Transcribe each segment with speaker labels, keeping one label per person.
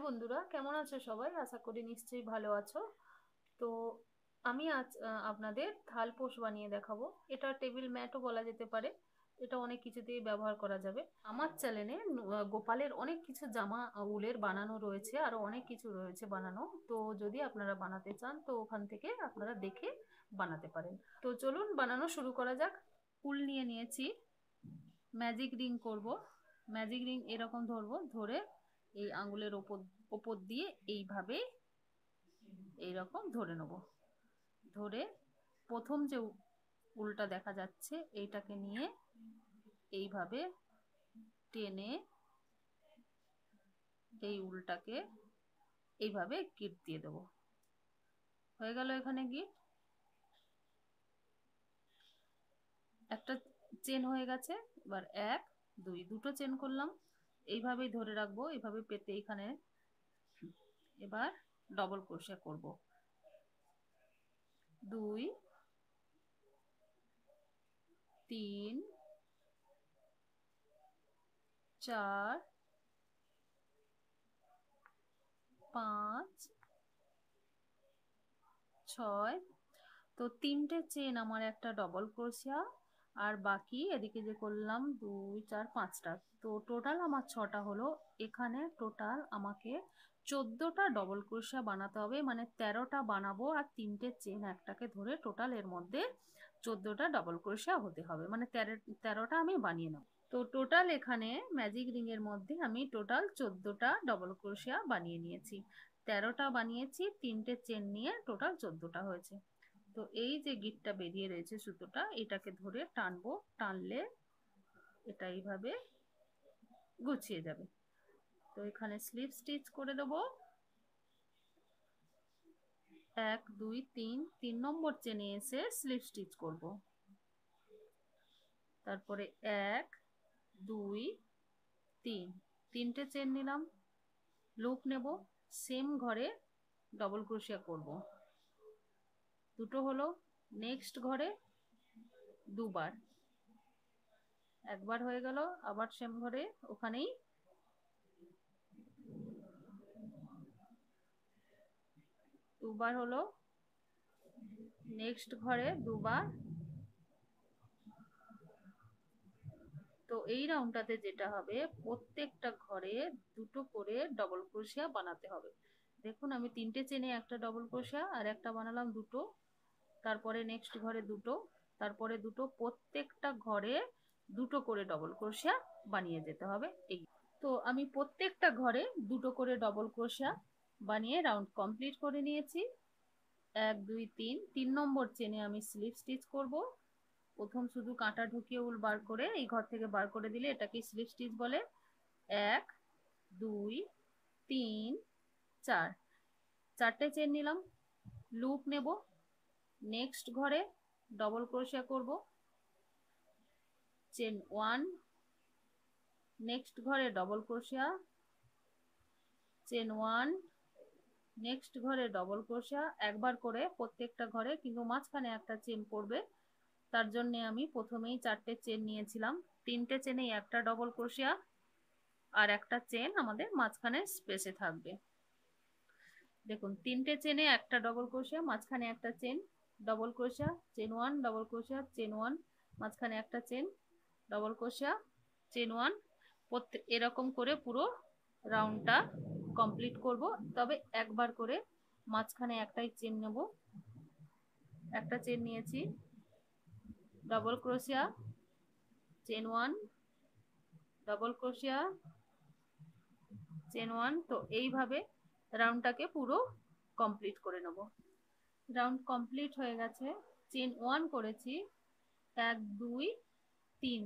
Speaker 1: বন্ধুরা, কেমন আছো সবাই? আশা করি নিশ্চয়ই ভালো আছো। তো আমি আজ আপনাদের থালপোষ বানিয়ে দেখাবো। এটা টেবিল ম্যাটও বলা যেতে পারে। এটা অনেক কিছুতেই ব্যবহার করা যাবে। আমার চ্যানেলে গোপালের অনেক কিছু জামা উলের বানানো রয়েছে, আরো অনেক কিছু রয়েছে বানানো। তো যদি আপনারা বানাতে চান তো ওখান থেকে আপনারা দেখে বানাতে পারেন। তো চলুন বানানো শুরু করা যাক। উল নিয়ে নিয়েছি, ম্যাজিক রিং করব। ম্যাজিক রিং এরকম ধরবো, ধরে এই আঙ্গুলের ওপর ওপর দিয়ে এইভাবে এইরকম ধরে নেব। ধরে প্রথম যে উলটা দেখা যাচ্ছে এইটাকে নিয়ে এইভাবে টেনে এই উলটাকে এইভাবে গিট দিয়ে দেবো। হয়ে গেল এখানে গিট। একটা চেন হয়ে গেছে। এবার এক দুই দুটো চেন করলাম। এইভাবেই ধরে রাখবো, এইভাবে পেতে এখানে। এবার ডবল ক্রোশে করব। দুই, তিন, চার, পাঁচ, ছয়। তো তিনটে চেন আমার, একটা ডবল ক্রোশিয়া, আর বাকি এদিকে যে করলাম দুই চার পাঁচটা। তো টোটাল আমার ছটা হলো। এখানে টোটাল আমাকে 14টা ডবল ক্রোশিয়া বানাতে হবে, মানে 13টা বানাবো আর তিনটে চেন একটাকে ধরে টোটাল এর মধ্যে 14টা ডবল ক্রোশিয়া হতে হবে, মানে 13টা আমি বানিয়ে নেব। তো টোটাল এখানে ম্যাজিক রিং এর মধ্যে আমি টোটাল 14টা ডবল ক্রোশিয়া বানিয়ে নিয়েছি। 13টা বানিয়েছি, তিনটে চেন নিয়ে টোটাল 14টা হয়েছে। তো এই যে গিটটা বেরিয়ে রয়েছে সুতোটা, এটাকে ধরে টানবো। টানলে এটা এইভাবে গুছিয়ে যাবে। তো এখানে স্লিপ স্টিচ করে দেবো। এক দুই তিন, 3 নম্বর চেনে এসে স্লিপ স্টিচ করব। তারপরে এক দুই তিন, তিনটে চেন নিলাম। লুপ নেব, সেম ঘরে ডবল ক্রোশিয়া করব। দুটো হলো। নেক্সট ঘরে দুবার, একবার হয়ে গেল। আবার সেম ঘরে ওখানেই দুবার হলো। নেক্সট ঘরে দুবার। তো এই রাউন্ডটাতে যেটা হবে, প্রত্যেকটা ঘরে দুটো করে ডবল ক্রোশিয়া বানাতে হবে। দেখুন আমি তিনটে চেনে একটা ডবল ক্রোশিয়া আর একটা বানালাম দুটো। তারপরে নেক্সট ঘরে দুটো, তারপরে দুটো, প্রত্যেকটা ঘরে দুটো করে ডবল ক্রোশিয়া বানিয়ে যেতে হবে। এই তো আমি প্রত্যেকটা ঘরে দুটো করে ডবল ক্রোশিয়া বানিয়ে রাউন্ড কমপ্লিট করে নিয়েছি। এক দুই তিন, 3 নম্বর চেনে আমি স্লিপ স্টিচ করব। প্রথম শুধু কাঁটা ঢুকিয়ে উল বার করে এই ঘর থেকে বার করে দিলে এটাকে স্লিপ স্টিচ বলে। এক দুই তিন চার, চারটে চেন নিলাম। লুপ নেব, নেক্সট ঘরে ডবল ক্রোশিয়া করব। চেন ওয়ান, নেক্সট ঘরে double crochet, chain one, next ঘরে ডবল ক্রোশিয়া। একবার করে প্রত্যেকটা ঘরে, কিন্তু মাঝখানে একটা চেন পড়বে। তার জন্য আমি প্রথমেই চারটে চেন নিয়েছিলাম। তিনটে চেনেই একটা ডবল ক্রোশিয়া আর একটা চেন আমাদের মাঝখানে স্পেসে থাকবে। দেখুন তিনটে চেনে একটা ডবল ক্রোশিয়া, মাঝখানে একটা chain, double crochet, chain one, double crochet, chain one, মাঝখানে একটা chain, double crochet, chain one. এরকম করে পুরো রাউন্ডটা কমপ্লিট করব। তবে একবার করে মাঝখানে একটাই চেন নেব। একটা চেন নিয়েছি, double crochet, chain one, double crochet, chain one. তো এইভাবে রাউন্ডটাকে পুরো কমপ্লিট করে নেব। রাউন্ড কমপ্লিট হয়ে গেছে। চেন ওয়ান করেছি, এক দুই তিন,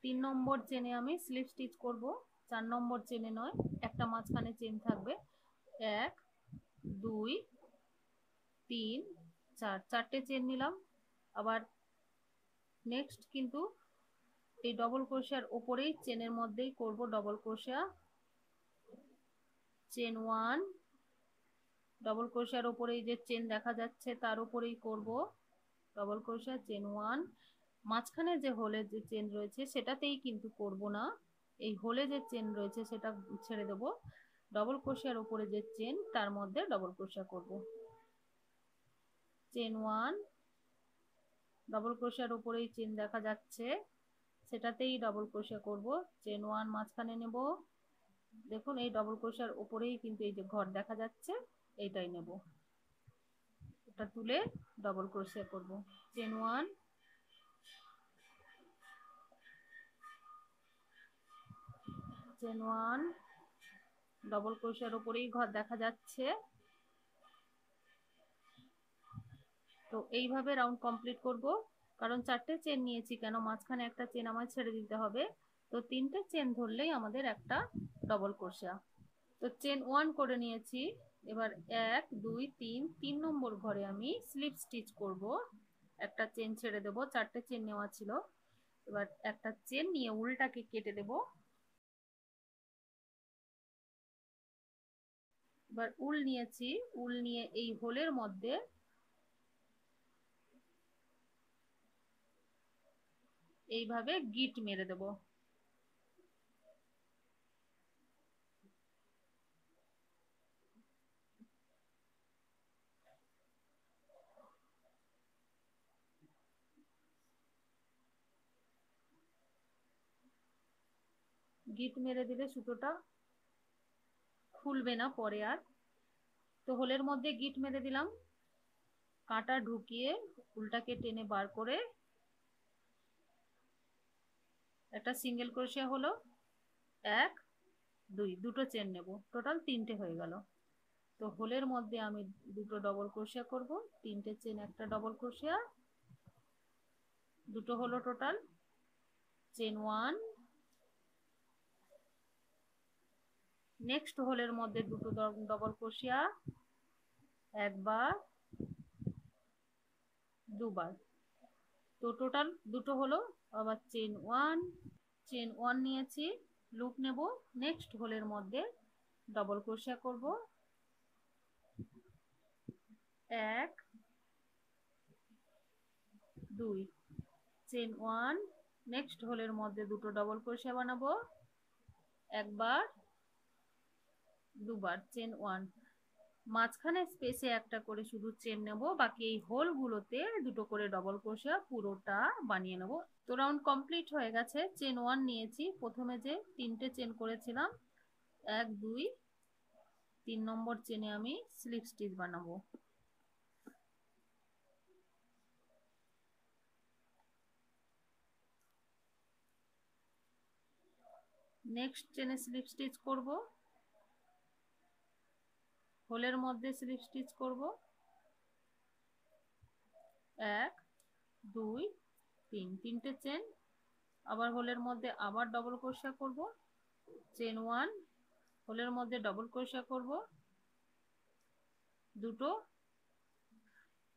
Speaker 1: 3 নম্বর চেনে আমি স্লিপ স্টিচ করব। 4 নম্বর চেনে নয়, একটা মাঝখানে চেন থাকবে। এক দুই তিন চার, চারটে চেন নিলাম। আবার নেক্সট কিন্তু এই ডবল ক্রোশিয়ার ওপরেই চেনের মধ্যেই করব double crochet. Chain one, double ক্রোশিয়ার ওপরেই যে চেন দেখা যাচ্ছে তার উপরেই করব ডবল ক্রোশিয়া। চেন ওয়ান, মাঝখানে যে হোলে যে চেন রয়েছে সেটাতেই কিন্তু করব না, এই হোলে যে চেন রয়েছে সেটা ছেড়ে দেবো। ডবল ক্রোশিয়ার উপরে যে চেন তার মধ্যে ডবল ক্রোশিয়া করব। চেন 1, ডবল ক্রোশিয়ার উপরেই চেন দেখা যাচ্ছে সেটাতেই ডবল ক্রোশিয়া করব। চেন 1 মাঝখানে নেব, দেখুন এই ডবল ক্রোশিয়ার উপরেই কিন্তু এই যে ঘর দেখা যাচ্ছে এইটাই নেব, এটা তুলে ডবল ক্রোশিয়া করব। চেন 1, চেন 1, ডবল ক্রোশিয়ার উপরেই ঘর দেখা যাচ্ছে। তো এইভাবে রাউন্ড কমপ্লিট করব, কারণ 4টে চেন নিয়েছি কেন, মাঝখানে একটা চেন আমায় ছেড়ে দিতে হবে। তো 3টে চেন ধরলেই আমাদের একটা ডবল ক্রোশিয়া। তো চেন 1 করে নিয়েছি। এবার 1 2 3 3 নম্বর ঘরে আমি স্লিপ স্টিচ করব। একটা চেন ছেড়ে দেব, 4টে চেন নেওয়া ছিল। এবার একটা চেন নিয়ে উল্টাকে কেটে দেব। এবার উল নিয়েছি, উল নিয়ে এই হোলের মধ্যে এইভাবে গিট মেরে দেব। গিট মেরে দিলে সুতোটা খুলবে না পরে আর। তো হোলের মধ্যে গিট মেরে দিলাম, কাঁটা ঢুকিয়ে উল্টাকে টেনে বার করে একটা সিঙ্গেল ক্রোশিয়া হলো। 1 2 দুটো চেন নেব, টোটাল 3টে হয়ে গেল। তো হোলের মধ্যে আমি দুটো ডবল ক্রোশিয়া করব, 3টে চেন একটা ডবল ক্রোশিয়া, দুটো হলো টোটাল। চেন 1, নেক্সট হোলের মধ্যে দুটো ডবল ক্রোশিয়া, একবার দুবার। তো টোটাল দুটো হলো। আবার চেন 1, চেন 1 নিয়েছি, লুপ নেব, নেক্সট হোলের মধ্যে ডবল ক্রোশিয়া করব, 1 2, চেন 1, নেক্সট হোলের মধ্যে দুটো ডবল ক্রোশিয়া বানাবো, একবার দুবার। চেন 1, মাঝখানে স্পেসে একটা করে শুধু চেন নেব, বাকি এই হোল গুলোতে দুটো করে ডবল ক্রোশিয়া পুরোটা বানিয়ে নেব। তো রাউন্ড কমপ্লিট হয়ে গেছে। চেন 1 নিয়েছি, প্রথমে যে 3টে চেন করেছিলাম 1 2 3 নম্বর চেনে আমি স্লিপ স্টিচ বানাবো। নেক্সট চেনে স্লিপ স্টিচ করব, হোলের মধ্যে স্লিপ স্টিচ করব, 1 2 3, 3টে চেন, আবার হোলের মধ্যে আবার ডবল ক্রোশিয়া করব, চেন 1, হোলের মধ্যে ডবল ক্রোশিয়া করব দুটো।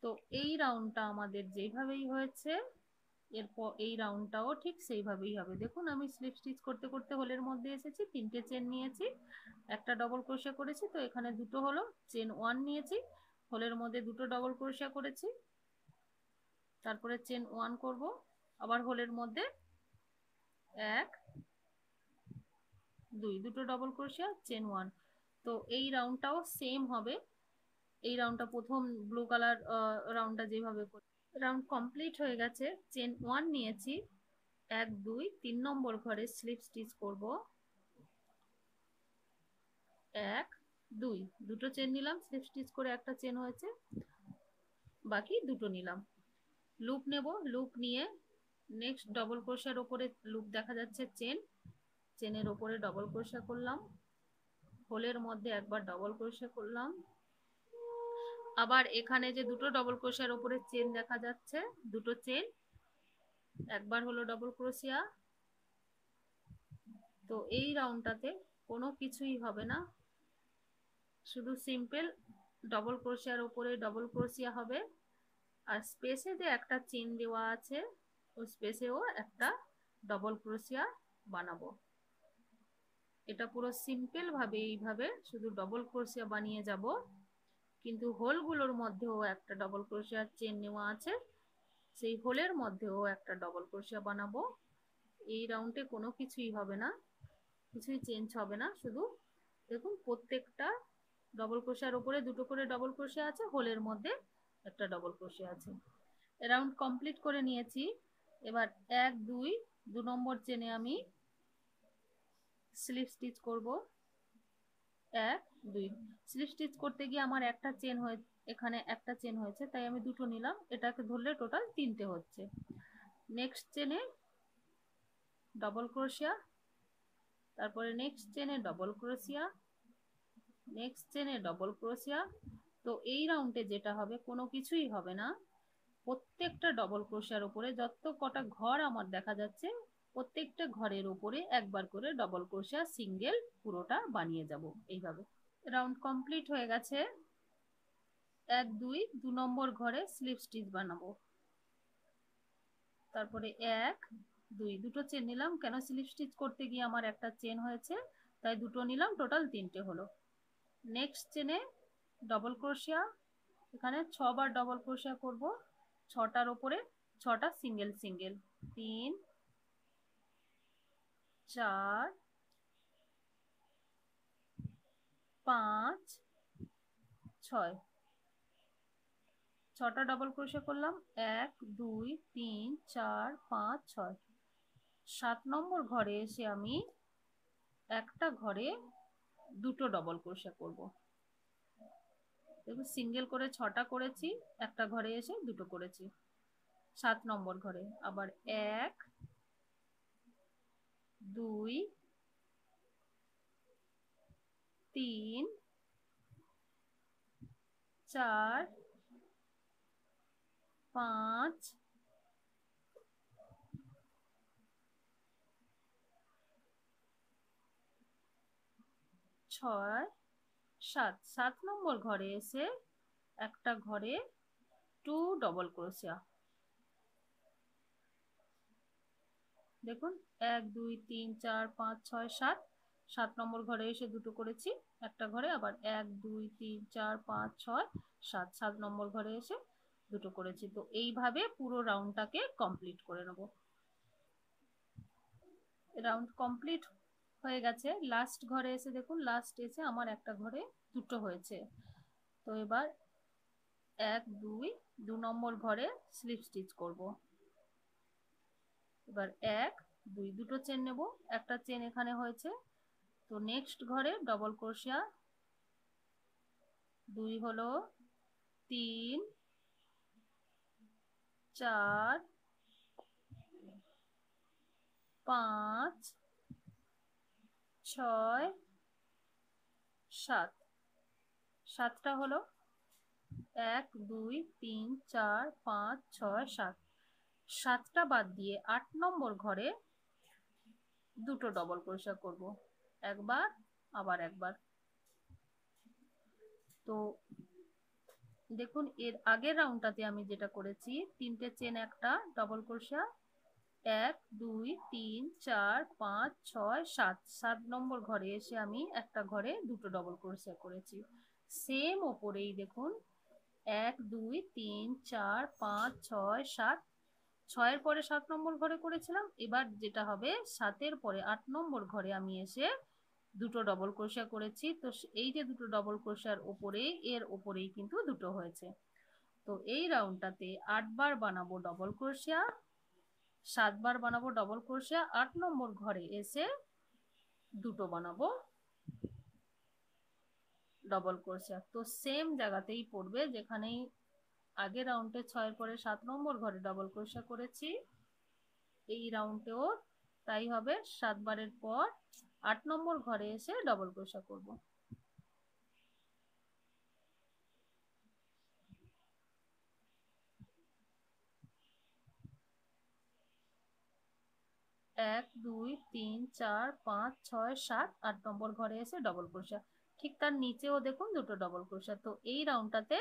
Speaker 1: তো এই রাউন্ডটা আমাদের যেভাবেই হয়েছে এরপর এই রাউন্ডটাও ঠিক সেইভাবেই হবে। দেখুন আমি স্লিপ স্টিচ করতে করতে হোলের মধ্যে এসেছি, 3টে চেন নিয়েছি, একটা ডবল ক্রোশিয়া করেছি, তো এখানে দুটো হলো। চেন 1 নিয়েছি, হোলের মধ্যে দুটো ডবল ক্রোশিয়া করেছি, তারপরে চেন 1 করব, আবার হোলের মধ্যে 1 2 দুটো ডবল ক্রোশিয়া, চেন 1। তো এই রাউন্ডটাও সেম হবে। এই রাউন্ডটা প্রথম ব্লু কালার রাউন্ডটা যেভাবে রাউন্ড কমপ্লিট হয়ে গেছে। চেন 1 নিয়েছি, 1 2 3 নম্বর ঘরে স্লিপ স্টিচ করব, 1 2 দুটো চেন নিলাম, স্লিপ স্টিচ করে একটা চেন হয়েছে, বাকি দুটো নিলাম। লুপ নেব, লুপ নিয়ে নেক্সট ডবল ক্রোশিয়ার উপরে লুপ দেখা যাচ্ছে চেন, চেনের উপরে ডবল ক্রোশিয়া করলাম, হোলের মধ্যে একবার ডবল ক্রোশিয়া করলাম, আবার এখানে যে দুটো ডবল ক্রোশিয়ার উপরে চেন দেখা যাচ্ছে দুটো চেন, একবার হলো ডবল ক্রোশিয়া। তো এই রাউন্ডটাতে কোনো কিছুই হবে না, শুধু সিম্পল ডবল ক্রোশিয়ার উপরে ডবল ক্রোশিয়া হবে, আর স্পেসে যে একটা চেন দেওয়া আছে ওই স্পেসেও একটা ডবল ক্রোশিয়া বানাবো। এটা পুরো সিম্পল ভাবে এইভাবে শুধু ডবল ক্রোশিয়া বানিয়ে যাব, কিন্তু হোলগুলোর মধ্যেও একটা ডবল ক্রোশিয়ার চেন নেওয়া আছে, সেই হোলের মধ্যেও একটা ডবল ক্রোশিয়া বানাবো। এই রাউন্ডে কোনো কিছুই হবে না, কিছুই চেঞ্জ হবে না, শুধু দেখুন প্রত্যেকটা ডবল ক্রোশের উপরে দুটো করে ডবল ক্রোশে আছে, হোলের মধ্যে একটা ডবল ক্রোশে আছে। রাউন্ড কমপ্লিট করে নিয়েছি। এবার 1 2 2 নম্বর চেনে আমি স্লিপ স্টিচ করব। 1 2 স্লিপ স্টিচ করতে গিয়ে আমার একটা চেন হয়ে, এখানে একটা চেন হয়েছে তাই আমি দুটো নিলাম, এটাকে ধরলে টোটাল 3টে হচ্ছে। নেক্সট চেনে ডবল ক্রোশিয়া, তারপরে নেক্সট চেনে ডবল ক্রোশিয়া, নেক্সট চেনে ডবল ক্রোশিয়া। তো এই রাউন্ডে যেটা হবে কোনো কিছুই হবে না, প্রত্যেকটা ডবল ক্রোশিয়ার উপরে যত কটা ঘর আমার দেখা যাচ্ছে প্রত্যেকটা ঘরের উপরে একবার করে ডবল ক্রোশিয়া সিঙ্গেল পুরোটা বানিয়ে যাব এইভাবে। রাউন্ড কমপ্লিট হয়ে গেছে। 1 2 2 নম্বর ঘরে স্লিপ স্টিচ বানাবো। তারপরে 1 2 দুটো চেন নিলাম, কেন স্লিপ স্টিচ করতে গিয়ে আমার একটা চেন হয়েছে তাই দুটো নিলাম, টোটাল 3টে হলো। নেক্সট চেনে ডবল ক্রোশিয়া, এখানে 6 বার ডবল ক্রোশিয়া করব, 6টার উপরে 6টা সিঙ্গেল সিঙ্গেল, 3 4 5 6, 6টা ডবল ক্রোশে করলাম, 1 2 3 4 5 6। 7 নম্বর ঘরে এসে আমি একটা ঘরে দুটো ডবল ক্রোশে করব। দেখুন সিঙ্গেল করে 6টা করেছি, একটা ঘরে এসে দুটো করেছি। 7 নম্বর ঘরে আবার 1 2 3 4 5 6 7। 7 নম্বর ঘরে এসে একটা ঘরে 2 ডবল ক্রোশিয়া। দেখুন 1 2 3 4 5 6 7, 7 নম্বর ঘরে এসে দুটো করেছি একটা ঘরে, আবার 1 2 3 4 5 6 7, 7 নম্বর ঘরে এসে দুটো করেছি। তো এইভাবে পুরো রাউন্ডটাকে কমপ্লিট করে নেব। রাউন্ড কমপ্লিট হয়ে গেছে। লাস্ট ঘরে এসে দেখুন, লাস্ট এসে আমার একটা ঘরে দুটো হয়েছে। তো এবার 1 2 2 নম্বর ঘরে স্লিপ স্টিচ করব। এবার 1 2 দুটো চেন নেব, একটা চেন এখানে হয়েছে, তো নেক্সট ঘরে ডবল ক্রোশিয়া, 2 হলো, 3 4 5 6 7, 7টা হলো, 1 2 3 4 5 6 7। 7টা বাদ দিয়ে 8 নম্বর ঘরে দুটো ডবল ক্রোশা করব, একবার আবার একবার। তো দেখুন এর আগের রাউন্ডটাতে আমি যেটা করেছি, 3টে চেন একটা ডবল ক্রোশা, 1 2 3 4 5 6 7, 7 নম্বর ঘরে এসে আমি একটা ঘরে দুটো ডবল ক্রোশা করেছি। সেম ওপরেই দেখুন 1 2 3 4 5 6 7, 6-এর পরে 7 নম্বর ঘরে করেছিলাম, এবার যেটা হবে 7-এর পরে 8 নম্বর ঘরে আমি এসে দুটো ডবল ক্রোশা করেছি। তো এই যে দুটো ডবল ক্রোশার ওপরে, এর ওপরেই কিন্তু দুটো হয়েছে। তো এই রাউন্ডটাতে 8 বার বানাবো ডবল ক্রোশা, 7 বার বানাবো ডবল ক্রোশা, 8 নম্বর ঘরে এসে দুটো বানাবো ডবল ক্রোশা। তো সেম জায়গাতেই পড়বে যেখানেই আগের রাউন্ডে 6-এর পরে 7 নম্বর ঘরে ডবল ক্রোশা করেছি, এই রাউন্ডেও তাই হবে। 7 বারের পর 8 নম্বর ঘরে এসে ডবল ক্রোশা করব। 1 2 3 4 5 6 7, 8 নম্বর ঘরে এসে ডবল ক্রোশা, ঠিক তার নিচেও দেখুন দুটো ডবল ক্রোশা। তো এই রাউন্ডটাতে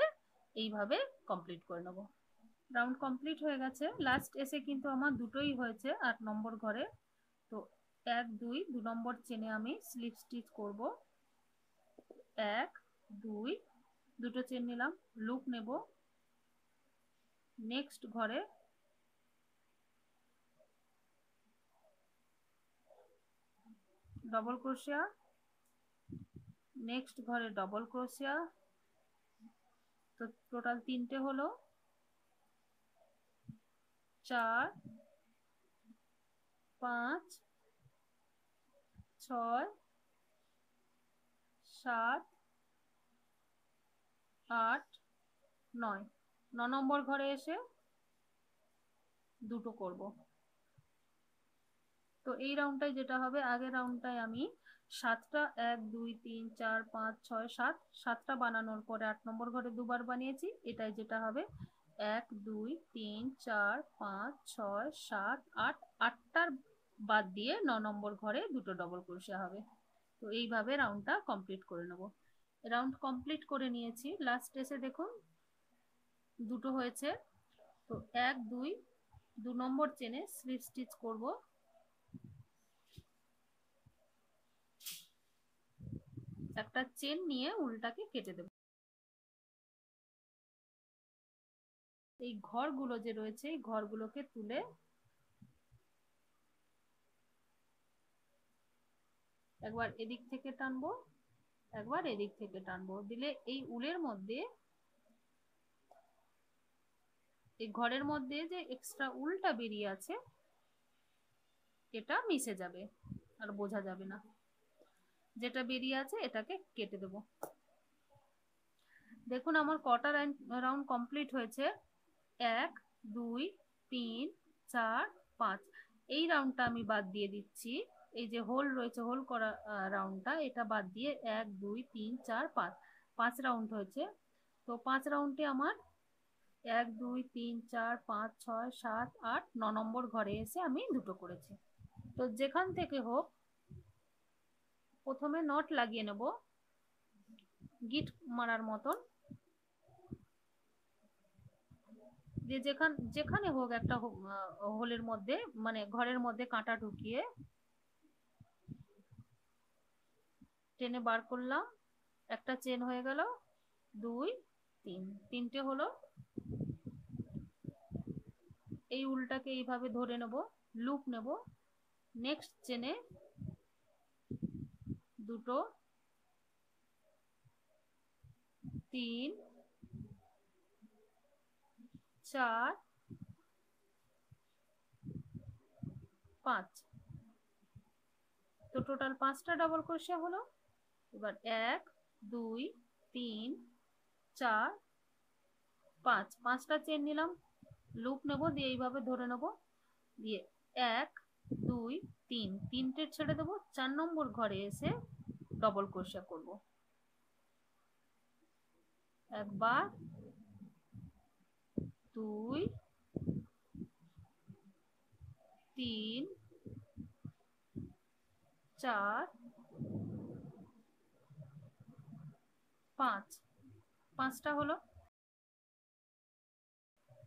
Speaker 1: এইভাবে কমপ্লিট করে নেব। রাউন্ড কমপ্লিট হয়ে গেছে। লাস্ট এসে কিন্তু আমার দুটোই হয়েছে 8 নম্বর ঘরে। তো 1 2 2 নম্বর চেনে আমি স্লিপ স্টিচ করব, 1 2 দুটো চেন নিলাম, লুপ নেব, নেক্সট ঘরে ডবল ক্রোশিয়া, নেক্সট ঘরে ডবল ক্রোশিয়া, তো টোটাল 3টে হলো, 4 5 6 7 8 9, 9 নম্বর ঘরে এসে দুটো করব। তো এই রাউন্ডটায় যেটা হবে, আগের রাউন্ডটায় আমি 7টা 1 2 3 4 5 6 7 7টা বানানোর পরে 8 নম্বর ঘরে দুবার বানিয়েছি। এটাই যেটা হবে 1 2 3 4 5 6 7 8, 8টার বাদ দিয়ে 9 নম্বর ঘরে দুটো ডবল ক্রোশিয়া হবে। তো এইভাবে রাউন্ডটা কমপ্লিট করে নেব। রাউন্ড কমপ্লিট করে নিয়েছি, লাস্ট এসে দেখুন দুটো হয়েছে। তো 1 2 2 নম্বর চেনে স্লিপ স্টিচ করব। একটা চেন নিয়ে উল্টাকে কেটে দেব। এই ঘরগুলো যে রয়েছে এই ঘরগুলোকে তুলে একবার এদিক থেকে টানবো, একবার এদিক থেকে টানবো, দিলে এই উলের মধ্যে, এই ঘরের মধ্যে যে এক্সট্রা উলটা বেরিয়ে আছে এটা মিশে যাবে আর বোঝা যাবে না। যেটা বেরিয়ে আছে এটাকে কেটে দেব। দেখুন আমার কটা রাউন্ড কমপ্লিট হয়েছে, 1 2 3 4 5। এই রাউন্ডটা আমি বাদ দিয়ে দিচ্ছি, এই যে হোল রয়েছে হোল করা রাউন্ডটা, এটা বাদ দিয়ে 1 2 3 4 5, 5 রাউন্ড হয়েছে। তো 5 রাউন্ডে আমার 1 2 3 4 5 6 7 8 9 নম্বর ঘরে এসে আমি দুটো করেছি। তো যেখান থেকে হোক প্রথমে নট লাগিয়ে নেব গিট মারার মতন, যে যেখানে হোক একটা হোলের মধ্যে মানে ঘরের মধ্যে কাঁটা ঢুকিয়ে টেনে বার করলাম। একটা চেন হয়ে গেল, 2 3, 3টে হলো। এই উলটাকে এইভাবে ধরে নেব, লুপ নেব, নেক্সট চেনে দুটো 3 4 5, তো টোটাল 5টা ডাবল ক্রোশিয়া হলো। এবার 1 2 3 4 5, 5টা চেন নিলাম, লুপ নেব, দিয়ে এইভাবে ধরে নেব, দিয়ে 1 2 3, 3টে ছেড়ে দেবো, 4 নম্বর ঘরে এসে ডবল ক্রোশিয়া করব। একবার 2 3 4 5, 5টা হলো।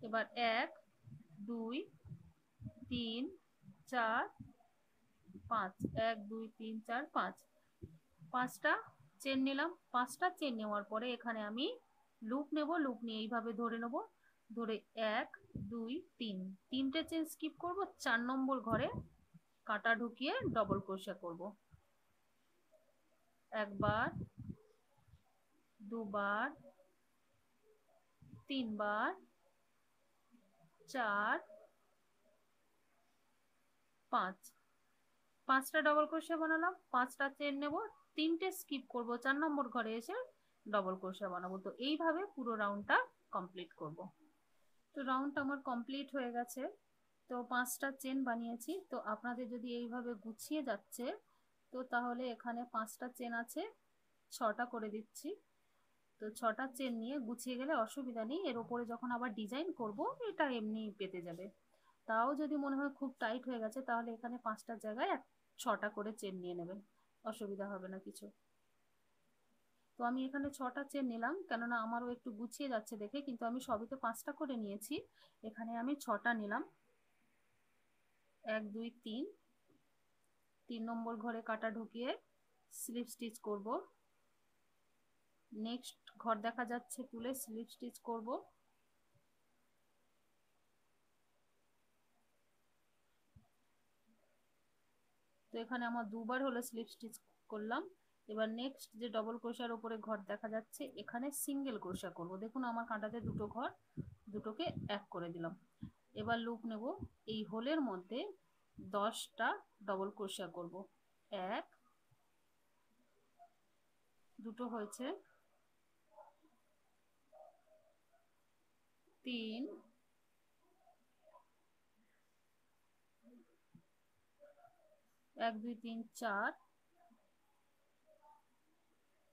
Speaker 1: এবার 1 2 3 4 5, 1 2 3 4 5, 5টা চেন নিলাম। 5টা চেন নেওয়ার পরে এখানে আমি লুপ নেব, লুপ নিয়ে এইভাবে ধরে নেব, ধরে 1 2 3, 3টে চেন স্কিপ করব, 4 নম্বর ঘরে কাঁটা ঢুকিয়ে ডবল ক্রোশিয়া করব। একবার দুবার 3বার 4 5, 5টা ডবল ক্রোশিয়া বানালাম। 5টা চেন নেব, 3টে স্কিপ করব, 4 নম্বর ঘরে এসে ডবল ক্রোশিয়া বানাবো। তো এইভাবে পুরো রাউন্ডটা কমপ্লিট করব। তো রাউন্ডটা আমার কমপ্লিট হয়ে গেছে। তো 5টা চেন বানিয়েছি। তো আপনাদের যদি এইভাবে গুছিয়ে যাচ্ছে তো তাহলে এখানে 5টা চেন আছে, 6টা করে দিচ্ছি। তো 6টা চেন নিয়ে গুছিয়ে গেলে অসুবিধা নেই, এর উপরে যখন আবার ডিজাইন করব এটা এমনি পেতে যাবে। তাও যদি মনে হয় খুব টাইট হয়ে গেছে তাহলে এখানে 5টার জায়গায় 6টা করে চেন নিয়ে নেবেন, অসুবিধা হবে না কিছু। তো আমি এখানে 6টা চেন নিলাম, কেননা আমারও একটু গুছিয়ে যাচ্ছে দেখে, কিন্তু আমি সবই তো 5টা করে নিয়েছি, এখানে আমি 6টা নিলাম। 1 2 3, 3 নম্বর ঘরে কাটা ঢুকিয়ে স্লিপ স্টিচ করব। নেক্সট ঘর দেখা যাচ্ছে তুলে স্লিপ স্টিচ করব। তো এখানে আমার দুবার হলো স্লিপ স্টিচ করলাম। এবার নেক্সট যে ডবল ক্রোশার উপরে ঘর দেখা যাচ্ছে এখানে সিঙ্গেল ক্রোশা করব। দেখুন আমার কাঁটাতে দুটো ঘর, দুটোকে এক করে দিলাম। এবার লুপ নেব, এই হোলের মধ্যে 10টা ডবল ক্রোশা করব। এক, দুটো হয়েছে, 3, 1 2 3 4,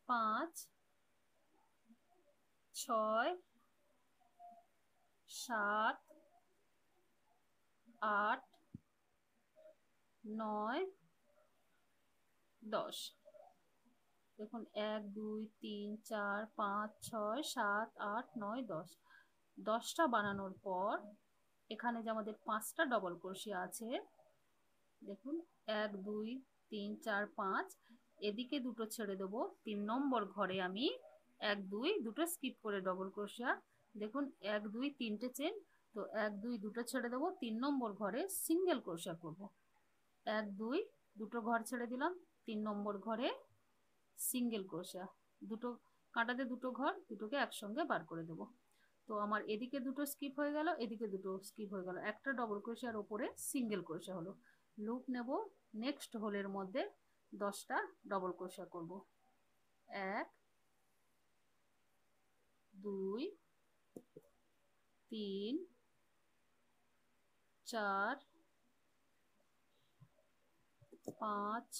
Speaker 1: 5 6 7 8 9 10। দেখুন 1 2 3 4 5 6 7 8 9 10। 10টা বানানোর পর এখানে যে আমাদের 5টা ডবল ক্রোশিয়া আছে, দেখুন 1 2 3 4 5, এদিকে দুটো ছেড়ে দেবো। 3 নম্বর ঘরে আমি 1 2 দুটো স্কিপ করে ডবল ক্রোশিয়া, দেখুন 1 2 3টে চেন, তো 1 2 দুটো ছেড়ে দেবো। 3 নম্বর ঘরে সিঙ্গেল ক্রোশিয়া করব। 1 2 দুটো ঘর ছেড়ে দিলাম, 3 নম্বর ঘরে সিঙ্গেল ক্রোশিয়া, দুটো কাঁটাতে দুটো ঘর, দুটোকে একসঙ্গে বার করে দেবো। তো আমার এদিকে দুটো স্কিপ হয়ে গেল, এদিকে দুটো স্কিপ হয়ে গেল, একটা ডবল ক্রোশিয়ার উপরে সিঙ্গেল ক্রোশিয়া হলো। লুপ নেব, নেক্সট হোলের মধ্যে 10টা ডবল ক্রোশিয়া করব। 1 2 3 4 5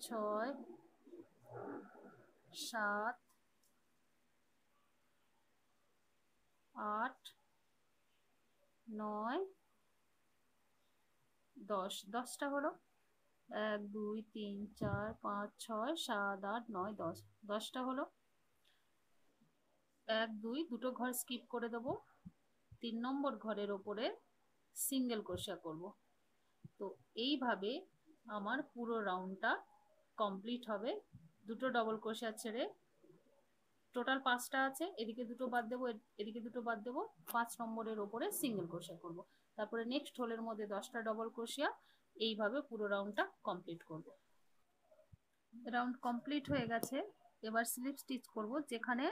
Speaker 1: 6 7 8 9 10। 10টা হলো, 1 2 3 4 5 6 7 8 9 10। 10টা হলো। 1 2 দুটো ঘর স্কিপ করে দেবো। 3 নম্বর ঘরের ওপরে সিঙ্গেল ক্রোশিয়া করব। তো এইভাবে আমার পুরো রাউন্ডটা কমপ্লিট হবে। দুটো ডবল ক্রোশিয়া ছেড়ে টোটাল 5টা আছে, এদিকে দুটো বাদ দেবো, এদিকে দুটো বাদ দেবো। 5 নম্বরের ওপরে সিঙ্গেল ক্রোশিয়া করব। তারপরে নেক্সট হোলের মধ্যে 10টা ডবল ক্রোশিয়া, এইভাবে পুরো রাউন্ডটা কমপ্লিট করব। রাউন্ড কমপ্লিট হয়ে গেছে। এবার স্লিপ স্টিচ করব, যেখানে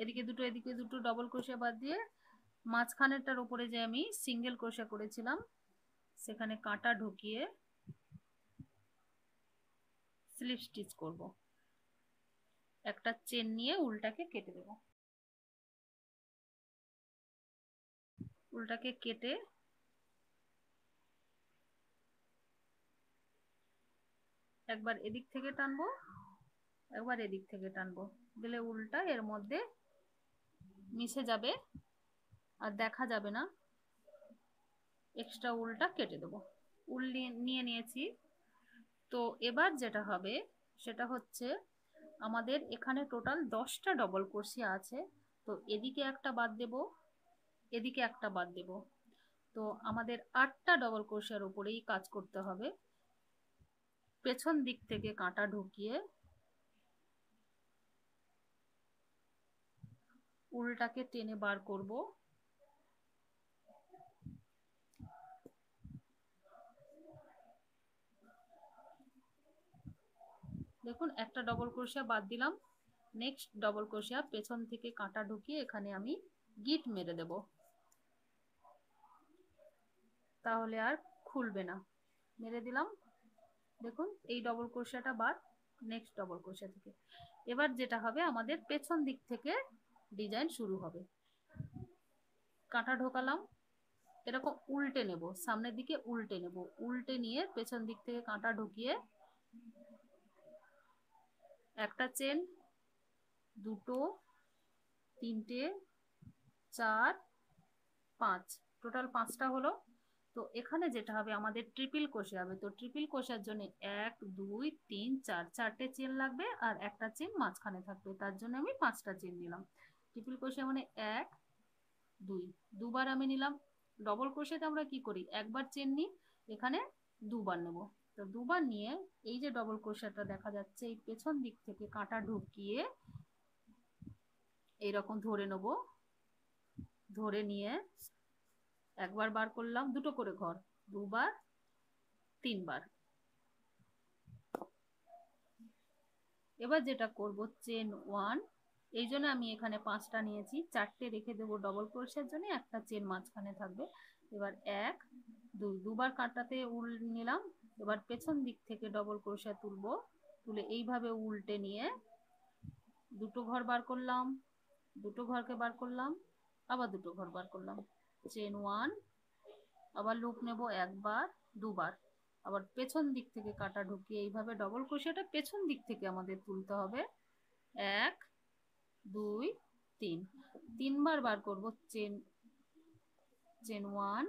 Speaker 1: এদিকে দুটো এদিকে দুটো ডবল ক্রোশিয়া বাদ দিয়ে মাঝখানেরটার উপরে যে আমি সিঙ্গেল ক্রোশিয়া করেছিলাম সেখানে কাঁটা ঢুকিয়ে স্লিপ স্টিচ করব। একটা চেন নিয়ে উল্টাকে কেটে দেব। উল্টাকে কেটে একবার এদিক থেকে টানবো, একবার এদিক থেকে টানবো, দিলে উল্টা এর মধ্যে মিশে যাবে আর দেখা যাবে না। এক্সট্রা উলটা কেটে দেবো। উল নিয়ে নিয়েছি। তো এবার যেটা হবে সেটা হচ্ছে আমাদের এখানে টোটাল 10টা ডবল ক্রোশিয়া আছে। তো এদিকে একটা বাদ দেব, এদিকে একটা বাদ দেব। তো আমাদের 8টা ডবল ক্রোশিয়ার উপরেই কাজ করতে হবে। পেছন দিক থেকে কাঁটা ঢুকিয়ে উলটাকে টেনে বার করব। দেখুন একটা ডবল ক্রোশিয়া বাদ দিলাম। নেক্সট ডবল ক্রোশিয়া পেছন থেকে কাঁটা ঢুকিয়ে এখানে আমি গিট মেরে দেব, তাহলে আর খুলবে না। মেরে দিলাম। দেখুন এই ডবল ক্রোশিয়াটা বাদ, নেক্সট ডবল ক্রোশিয়া থেকে এবার যেটা হবে আমাদের পেছন দিক থেকে ডিজাইন শুরু হবে। কাঁটা ঢোকালাম, এরকম উল্টে নেব, সামনের দিকে উল্টে নেব, উল্টে নিয়ে পেছন দিক থেকে কাঁটা ঢুকিয়ে একটা চেন, দুটো, তিনটে, 4 5, টোটাল 5টা হলো। তো এখানে যেটা হবে আমাদের ট্রিপল ক্রোশে হবে। তো ট্রিপল ক্রোশের জন্য 1 2 3 4, 4টে চেন লাগবে আর একটা চেন মাঝখানে থাকবে, তার জন্য আমি 5টা চেন নিলাম। ট্রিপল ক্রোশে মানে 1 2, দুবার আমি নিলাম। ডবল ক্রোশেতে আমরা কি করি, একবার চেন নিই, এখানে দুবার নেব। তো দুবার নিয়ে এই যে ডবল ক্রোশেটা দেখা যাচ্ছে এই পেছন দিক থেকে কাঁটা ঢুকিয়ে এইরকম ধরে নেব। ধরে নিয়ে একবার বার করলাম, দুটো করে ঘর, দুবার, তিনবার, এবার যেটা করব চেন 1, এই জন্য আমি এখানে 5টা নিয়েছি, 4টে রেখে দেবো ডবল ক্রোশের জন্য, একটা চেন মাঝখানে থাকবে। এবার 1 2 দুবার কাঁটাতে উল নিলাম। এবার পেছন দিক থেকে ডবল ক্রোশা তুলবো, তুলে এইভাবে উল্টে নিয়ে দুটো ঘর বার করলাম, দুটো ঘরকে বার করলাম, আবার দুটো ঘর বার করলাম, চেন 1, আবার লুপ নেব একবার দুবার, আবার পেছন দিক থেকে কাটা ঢুকিয়ে এইভাবে ডবল ক্রোশেটা পেছন দিক থেকে আমাদের তুলতে হবে। 1 2 3 তিনবার বার করব চেন 1,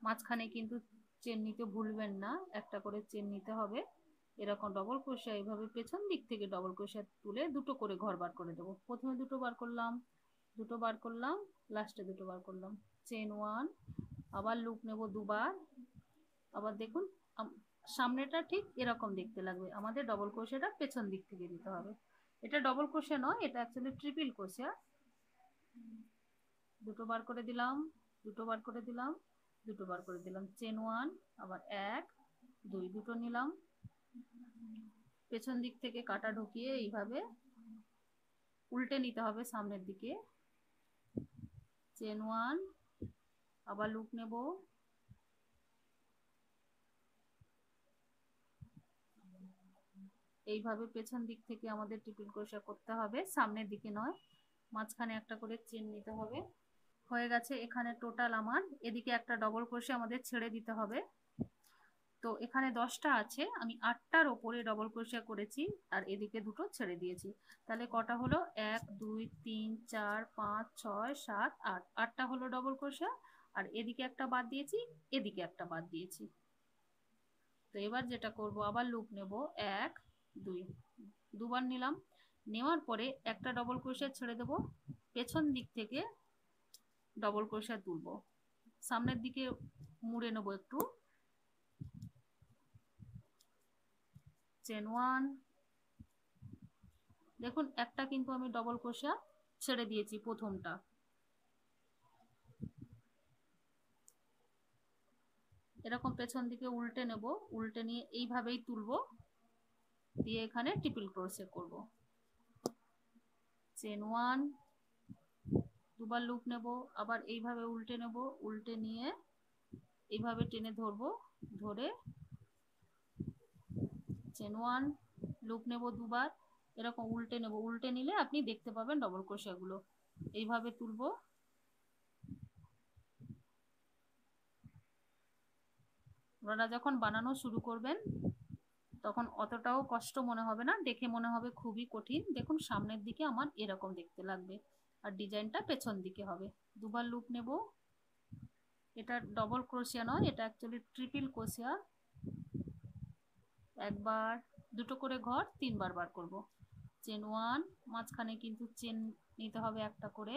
Speaker 1: মাঝখানে কিন্তু চেন নিতে ভুলবেন না, একটা করে চেন নিতে হবে। এরকম ডবল ক্রোশা এইভাবে পেছন দিক থেকে ডবল ক্রোশা তুলে দুটো করে ঘর বার করে দেবো। প্রথমে দুটো বার করলাম, দুটো বার করলাম, লাস্টে দুটো বার করলাম, চেন 1, আবার লুপ নেব দুবার। আবার দেখুন সামনেটা ঠিক এরকম দেখতে লাগবে, আমাদের ডবল ক্রোশেটা পেছন দিক থেকে দিতে হবে। এটা ডবল ক্রোশে নয়, এটা অ্যাকচুয়ালি ট্রিপল ক্রোশা। দুটো বার করে দিলাম, দুটো বার করে দিলাম, দুটো বার করে দিলাম, চেন 1, আবার 1 2 দুটো নিলাম, পেছন দিক থেকে কাটা ঢুকিয়ে এইভাবে উল্টে নিতে হবে সামনের দিকে, চেন 1, আবার লুপ নেব, এইভাবে পেছন দিক থেকে আমাদের ট্রিপল ক্রোশা করতে হবে, সামনের দিকে নয়, মাঝখানে একটা করে চেন নিতে হবে। হয়ে গেছে এখানে টোটাল আমার, এদিকে একটা ডবল ক্রোশা আমাদের ছেড়ে দিতে হবে। তো এখানে 10টা আছে, আমি 8টার ওপরে ডবল ক্রোশা করেছি আর এদিকে দুটো ছেড়ে দিয়েছি। তাহলে কটা হলো? 1 2 3 4 5 6 7 8, 8টা হলো ডবল ক্রোশা। আর এদিকে একটা বাদ দিয়েছি, এদিকে একটা বাদ দিয়েছি। তো এবার যেটা করব, আবার লুপ নেব 1 2 দুবার নিলাম, নেওয়ার পরে একটা ডবল ক্রোশা ছেড়ে দেব, পেছন দিক থেকে ডবল ক্রোশা তুলবো, সামনের দিকে মুড়ে নেবো একটু, চেন 1, দেখুন একটা কিন্তু আমি ডবল ক্রোশা ছেড়ে দিয়েছি প্রথমটা। এরকম পেছন দিকে উল্টে নেব, উল্টে নিয়ে এইভাবেই তুলবো, দিয়ে এখানে ট্রিপল ক্রোশে করব, চেন 1, দুবার লুপ নেব, আবার এইভাবে উল্টে নেব, উল্টে নিয়ে এইভাবে টেনে ধরবো, ধরে চেন 1, লুপ নেব দুবার, এরকম উল্টে নেব, উল্টে নিলে আপনি দেখতে পাবেন ডবল ক্রোশাগুলো। এইভাবে তুলবো, আপনারা যখন বানানো শুরু করবেন তখন অতটাও কষ্ট মনে হবে না, দেখে মনে হবে খুবই কঠিন। দেখুন সামনের দিকে আমার এরকম দেখতে লাগবে আর ডিজাইনটা পেছন দিকে হবে। দুবার লুপ নেব, এটা ডবল ক্রোশিয়া নয়, এটা অ্যাকচুয়ালি ট্রিপল ক্রোশিয়া। একবার দুটো করে ঘর 3বার বার করব, চেন 1, মাঝখানে কিন্তু চেন নিতে হবে একটা করে,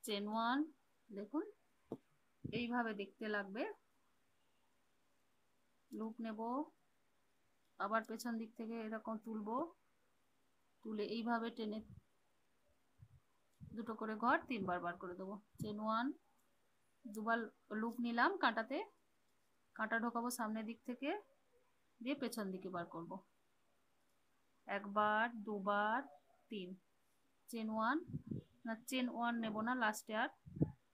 Speaker 1: চেন 1, দেখুন এইভাবে দেখতে লাগবে। লুপ নেব, আবার পেছন দিক থেকে এরকম তুলবো, তুলে এইভাবে টেনে দুটো করে ঘর 3বার বার করে দেবো, চেন 1, দুবার লুপ নিলাম, কাঁটাতে কাঁটা ঢোকাবো সামনের দিক থেকে, দিয়ে পেছন দিকে বার করব, একবার দুবার 3, চেন 1, না চেন 1 নেব না লাস্টে আর।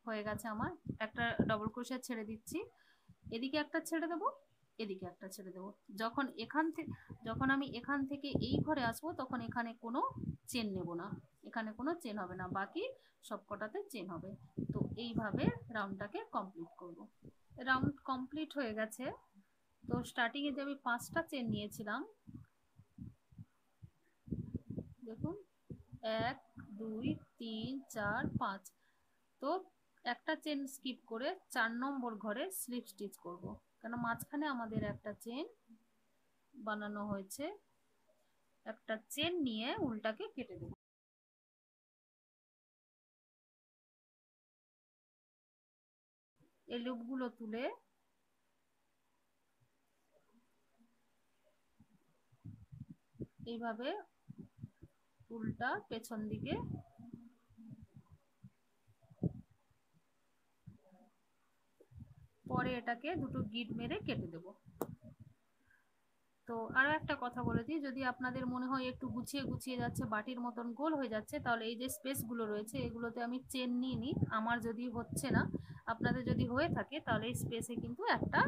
Speaker 1: হয়ে গেছে আমার, একটা ডবল ক্রোশা ছেড়ে দিচ্ছি, এদিকে একটা ছেড়ে দেবো, এদিকে একটা ছেড়ে দেবো। যখন আমি এখান থেকে এই ঘরে আসবো তখন এখানে কোনো চেন নেব না, এখানে কোনো চেন হবে না, বাকি সব কটাতে চেন হবে। তো এইভাবে রাউন্ডটাকে কমপ্লিট করব। রাউন্ড কমপ্লিট হয়ে গেছে। তো স্টার্টিং এ যে আমি 5টা চেন নিয়েছিলাম, দেখুন 1 2 3 4 5, তো একটা চেন স্কিপ করে 4 নম্বর ঘরে স্লিপ স্টিচ করব, কেন মাঝখানে আমাদের একটা চেন বানানো হয়েছে। একটা চেন নিয়ে উল্টাকে কেটে দেব, এই লুপগুলো তুলে এইভাবে উল্টা পেছন দিকে পরে এটাকে দুটো গিট মেরে কেটে দেব। তো আরো একটা কথা বলে দিই, যদি আপনাদের মনে হয় একটু গুছিয়ে গুছিয়ে যাচ্ছে, বাটির মতন গোল হয়ে যাচ্ছে, তাহলে এই যে স্পেস গুলো রয়েছে এগুলোতে আমি চেন নিয়ে নিই। আমার যদি হচ্ছে না, আপনাদের যদি হয়ে থাকে, তাহলে এই স্পেসে কিন্তু একটা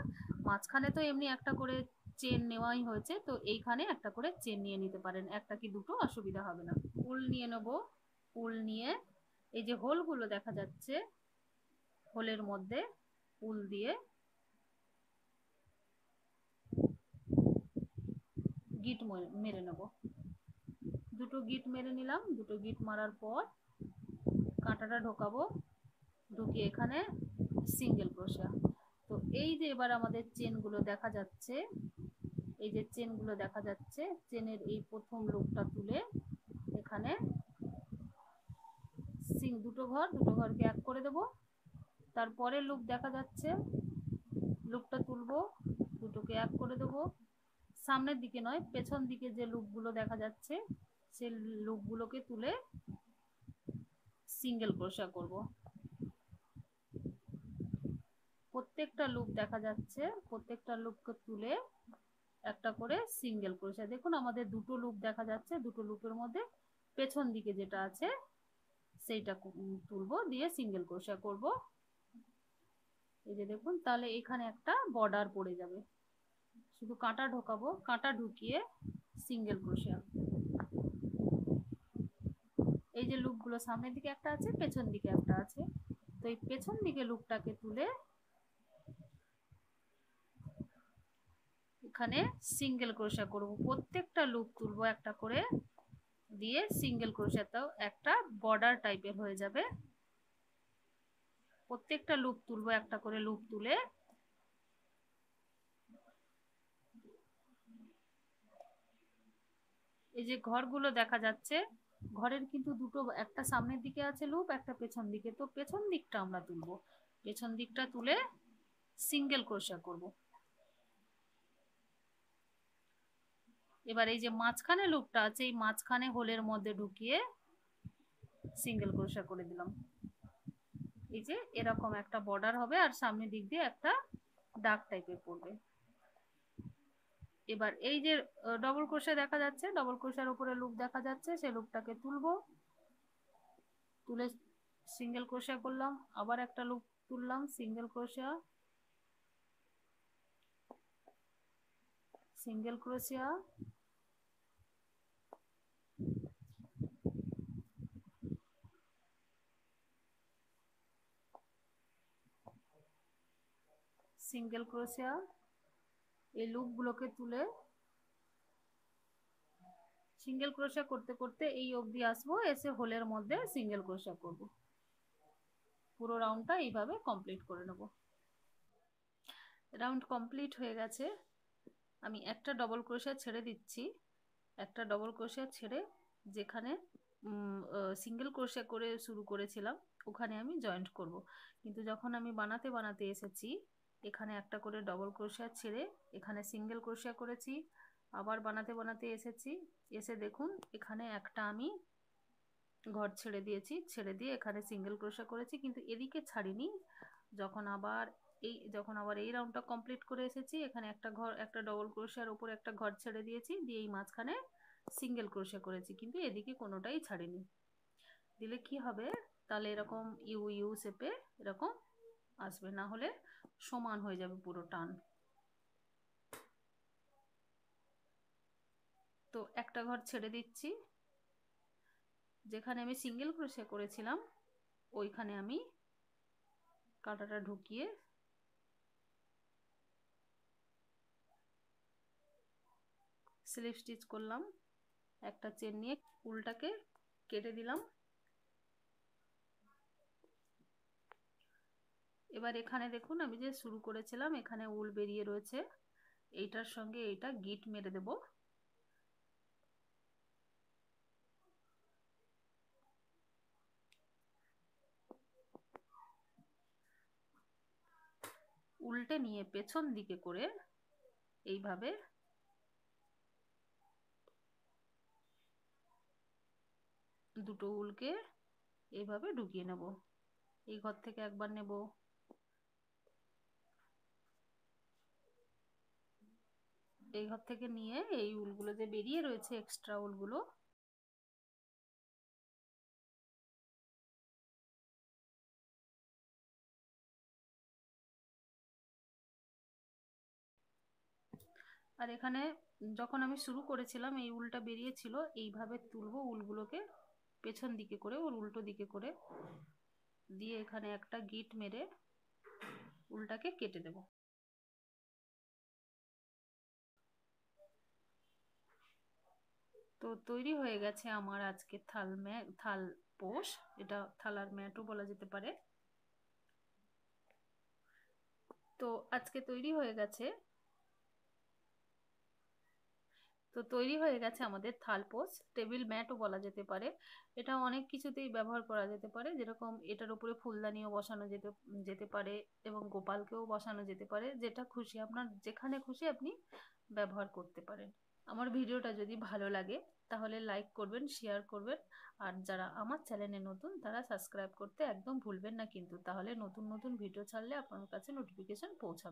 Speaker 1: মাঝখানে তো এমনি একটা করে চেন নেওয়াই হয়েছে, তো এইখানে একটা করে চেন নিয়ে নিতে পারেন, একটা কি দুটো অসুবিধা হবে না। উল নিয়ে নেব। উল নিয়ে এই যে হোলগুলো দেখা যাচ্ছে, হোলের মধ্যে উল দিয়ে গিট মেরে নেব। দুটো গিট মেরে নিলাম। দুটো গিট মারার পর কাঁটাটা ঢোকাবো, ঢুকিয়ে এখানে সিঙ্গেল ক্রোশা। তো এই যে এবার আমাদের চেনগুলো দেখা যাচ্ছে, এই যে চেনগুলো দেখা যাচ্ছে, চেনের এই প্রথম লুপটা তুলে এখানে দুটো ঘরকে এক করে দেব। তারপরে লুপ দেখা যাচ্ছে, লুপটা তুলবো, দুটোকে এক করে দেবো। সামনের দিকে নয়, পেছন দিকে যে লুপগুলো দেখা যাচ্ছে সেই লুপগুলোকে তুলে সিঙ্গেল ক্রোশা করব। প্রত্যেকটা লুপ দেখা যাচ্ছে, প্রত্যেকটা লুপকে তুলে একটা করে সিঙ্গেল ক্রোশা। দেখুন আমাদের দুটো লুপ দেখা যাচ্ছে, দুটো লুপের মধ্যে পেছন দিকে যেটা আছে সেইটা তুলবো, দিয়ে সিঙ্গেল ক্রোশা করব। এই যে দেখুন, তাহলে এখানে একটা বর্ডার পড়ে যাবে। শুধু কাঁটা ঢোকাবো, কাঁটা ঢুকিয়ে সিঙ্গেল ক্রোশা। এই যে লুপগুলো সামনের দিকে একটা আছে, পেছন দিকে একটা আছে, তো এই পেছন দিকে লুপটাকে তুলে এখানে সিঙ্গেল ক্রোশা করব। প্রত্যেকটা লুপ তুলবো একটা করে, দিয়ে সিঙ্গেল ক্রোশাটাও একটা বর্ডার টাইপের হয়ে যাবে। প্রত্যেকটা লুপ তুলবো একটা করে, লুপ তুলে এই যে ঘরগুলো দেখা যাচ্ছে, ঘরের কিন্তু দুটো, একটা সামনের দিকে আছে লুপ, একটা পেছন দিকে, তো পেছন দিকটা আমরা তুলবো। পেছন দিকটা তুলে সিঙ্গেল ক্রোশা করব। এবার এই যে মাঝখানে লুপটা আছে, এই মাঝখানে হোলের মধ্যে ঢুকিয়ে সিঙ্গেল ক্রোশা করে দিলাম। এই যে এরকম একটা বর্ডার হবে, আর সামনের দিক দিয়ে একটা দাগ টাইপের পড়বে। এবার এই যে ডবল ক্রোশা দেখা যাচ্ছে, ডবল ক্রোশার উপরে লুপ দেখা যাচ্ছে, সেই লুপটাকে তুলবো, তুলে সিঙ্গেল ক্রোশা করলাম। আবার একটা লুপ তুললাম, সিঙ্গেল ক্রোশা, সিঙ্গেল ক্রোশা, সিঙ্গেল ক্রোশা। এই লুপগুলোকে তুলে সিঙ্গেল ক্রোশা করতে করতে এই অবধি আসবো, এসে হোলের মধ্যে সিঙ্গেল ক্রোশা করব। পুরো রাউন্ডটা এইভাবে কমপ্লিট করে নেব। রাউন্ড কমপ্লিট হয়ে গেছে। আমি একটা ডবল ক্রোশা ছেড়ে দিচ্ছি, একটা ডবল ক্রোশা ছেড়ে যেখানে সিঙ্গেল ক্রোশা করে শুরু করেছিলাম ওখানে আমি জয়েন্ট করব। কিন্তু যখন আমি বানাতে বানাতে এসেছি, এখানে একটা করে ডবল ক্রোশা ছেড়ে এখানে সিঙ্গেল ক্রোশা করেছি, আবার বানাতে বানাতে এসেছি, এসে দেখুন এখানে একটা আমি ঘর ছেড়ে দিয়েছি, ছেড়ে দিয়ে এখানে সিঙ্গেল ক্রোশা করেছি, কিন্তু এদিকে ছাড়িনি। যখন আবার এই রাউন্ডটা কমপ্লিট করে এসেছি, এখানে একটা ঘর, একটা ডবল ক্রোশার উপর একটা ঘর ছেড়ে দিয়েছি, দিয়ে এই মাঝখানে সিঙ্গেল ক্রোশা করেছি, কিন্তু এদিকে কোনোটাই ছাড়িনি। দিলে কি হবে, তাহলে এরকম ইউ ইউ শেপে এরকম আসবে, না হলে সমান হয়ে যাবে পুরো টান। তো একটা ঘর ছেড়ে দিচ্ছি, যেখানে আমি সিঙ্গেল ক্রোশা করেছিলাম ওইখানে আমি কাঁটাটা ঢুকিয়ে স্লিপ স্টিচ করলাম। একটা চেন নিয়ে উলটাকে কেটে দিলাম। এবার এখানে দেখুন আমি যে শুরু করেছিলাম, এখানে উল বেরিয়ে রয়েছে, এইটার সঙ্গে এইটা গিট মেরে দেব। উল্টে নিয়ে পেছন দিকে করে এইভাবে দুটো উলকে এইভাবে ঢুকিয়ে নেব। এই ঘর থেকে একবার নেব, এই ঘর থেকে নিয়ে এই উলগুলো যে বেরিয়ে রয়েছে এক্সট্রা উলগুলো আর এখানে যখন আমি শুরু করেছিলাম এই উলটা বেরিয়েছিল, এইভাবে তুলবো উলগুলোকে পেছন দিকে করে, ওর উল্টো দিকে করে দিয়ে এখানে একটা গিট মেরে উলটাকে কেটে দেব। তো তৈরি হয়ে গেছে আমার আজকে থাল পোষ, এটা থালার ম্যাটও বলা যেতে পারে। তো আজকে তৈরি হয়ে গেছে, তো তৈরি হয়ে গেছে আমাদের থালপোষ, টেবিল ম্যাটও বলা যেতে পারে। এটা অনেক কিছুতেই ব্যবহার করা যেতে পারে, যেরকম এটার উপরে ফুলদানিও বসানো যেতে যেতে পারে এবং গোপালকেও বসানো যেতে পারে, যেটা খুশি আপনার যেখানে খুশি আপনি ব্যবহার করতে পারেন। আমার ভিডিওটা যদি ভালো লাগে তাহলে লাইক করবেন, শেয়ার করবেন, আর যারা আমার চ্যানেলে নতুন তারা সাবস্ক্রাইব করতে একদম ভুলবেন না কিন্তু, তাহলে নতুন নতুন ভিডিও ছাড়লে আপনার কাছে নোটিফিকেশন পৌঁছাবে।